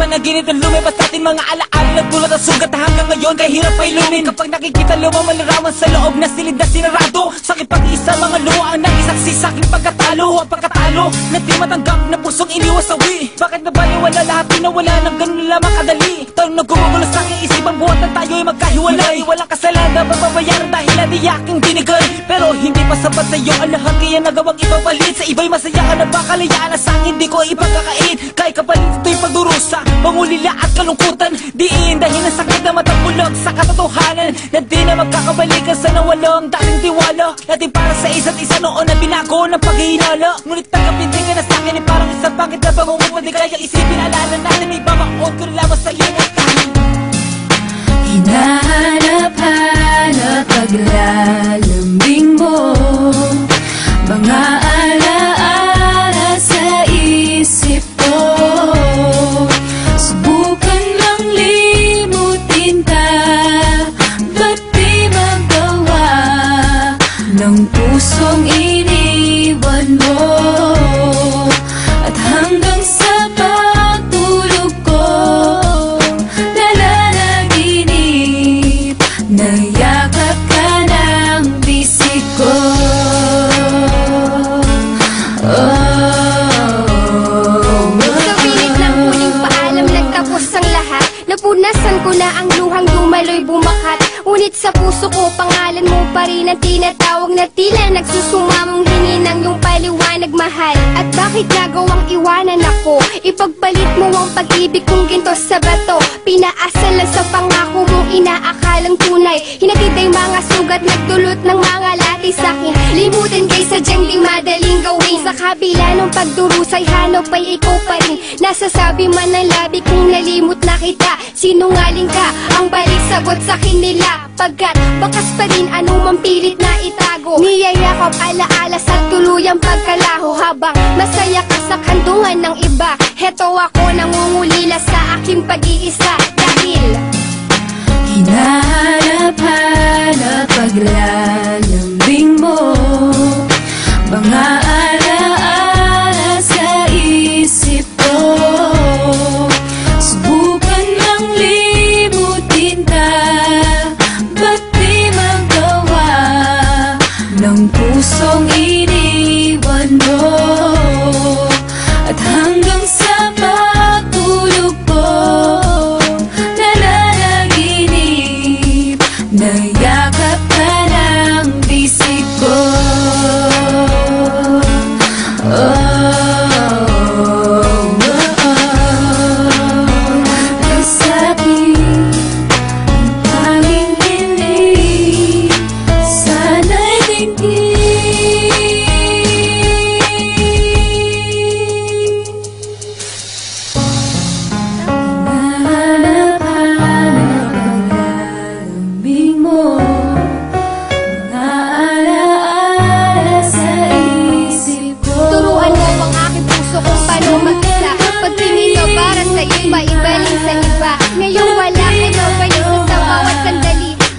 panaginip ng lumipas sa atin mga alaala. Nagdulot at sugat hanggang ngayon kaya hirap pa ilumin. Kapag nakikita lumang malarawan sa loob na silid na sinarado, sakit pag-isa mga luha ang nagisaksi sa aking pagkatalo. Ang pagkatalo na di matanggap na pusong iniwasawi. Bakit nabaliwala lahat pinawala ng ganun lamang kadali? Tanong na gumugulo sa aking isipang buhat na tayo'y magkahiwalay. Walang kasalanan mababayaran dahil na di aking binigay. Pero hindi pa sapat sa'yo ang lahat kaya nagawang ipapalit. Sa iba'y masaya ka na ba kalayaan na sa'kin di ko ipagkakait. Kahit kapalit ito'y pagdurusa, pangulila at kalungkutan. Diin dahil ang sakit na matapulog sa katotohanan na di na magkakabalikan sa nawalong dating tiwala natin para sa isa't isa noon na binago ng paghihinala. Ngunit tanggapin din ka na sa'kin ay parang isang pangit na pangungupad. Di kaya isipin alala natin may bamakot ko rin lamang sa'yo na tayo. Hinahanap-hanap paglalambing mo, mga alaala sa isip ko. Subukan lang limutin ka, ba't di magawa ng pusong iniwan mo? At hanggang sa pagtulog ko, nalalaginip, nayakap ka ng bisig ko. Napunasan ko na ang luhang dumaloy bumakat. Ngunit sa puso ko pangalan mo pa rin ang tinatawag na tila nagsusumamong hininang yung paliwanag mahal. At bakit nagawang iwanan ako? Ipagpalit mo ang pag-ibig kong ginto sa bato. Pinaasal lang sa pangako mong inaakalang tunay. Hinatid ay mga sugat nagdulot ng mga lati sa'kin. Limutin kay sadyang di madaling gawin. Sa kabila ng pagdurusay hanap ay ikaw pa rin. Nasasabi man ng labi kung nalimot na kita. Sinungaling ka, ang balik sagot sa nila. Pagkat bakas pa rin anumang pilit na itago. Niyayakap alaala sa tuluyang pagkalaho. Habang masaya ka sa kandungan ng iba, heto ako nangungulila sa aking pag-iisa. Dahil hinahanap-hanap paglalambing mo, mga alaala sa isip ko. Subukan lang limutin ka, ba't di magawa ng pusong iniwan mo? At hanggang sa pagtulog ko, nalalaginip, nayakap ka ng bisig ko.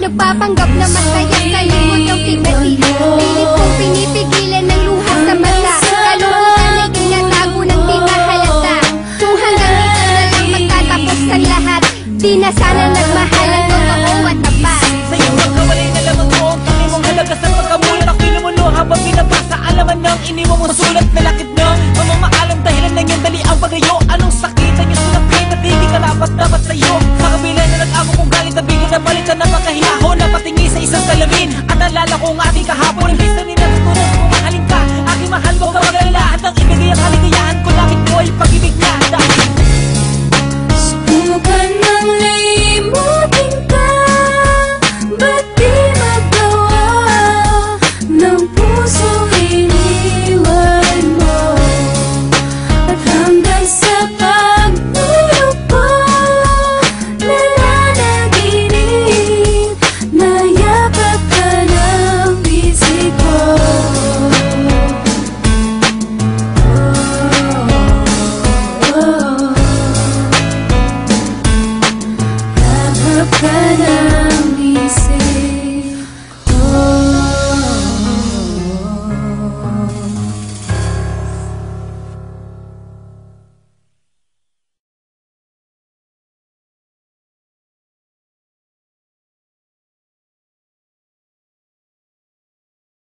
Nagpapanggap na masaya kalimut ang pigmati. Pilit kong pinipigilan ng luha sa mata. Kalungkutan ay tinatago ng di mahalata. Kung hanggang dito na lang magtatapos ang lahat, di na sana nagmahal ang totoo at tapat. Sa'yo magkawalay na lamang mo ang tangi mong halaga sa pagkamulat. Ako'y lumulo habang binabasa alaman ng iniwan mong sulat na lakit na mamamaalam dahilan ng iyong dali ang pagayo. Anong sakit ang iyong sulapin at hindi ka dapat sa'yo. Sa kabila na nag-amo kong galit na bigyan na balik sa napakahiyahon na patingi sa isang salamin. At nalala ko ang ating kahapon.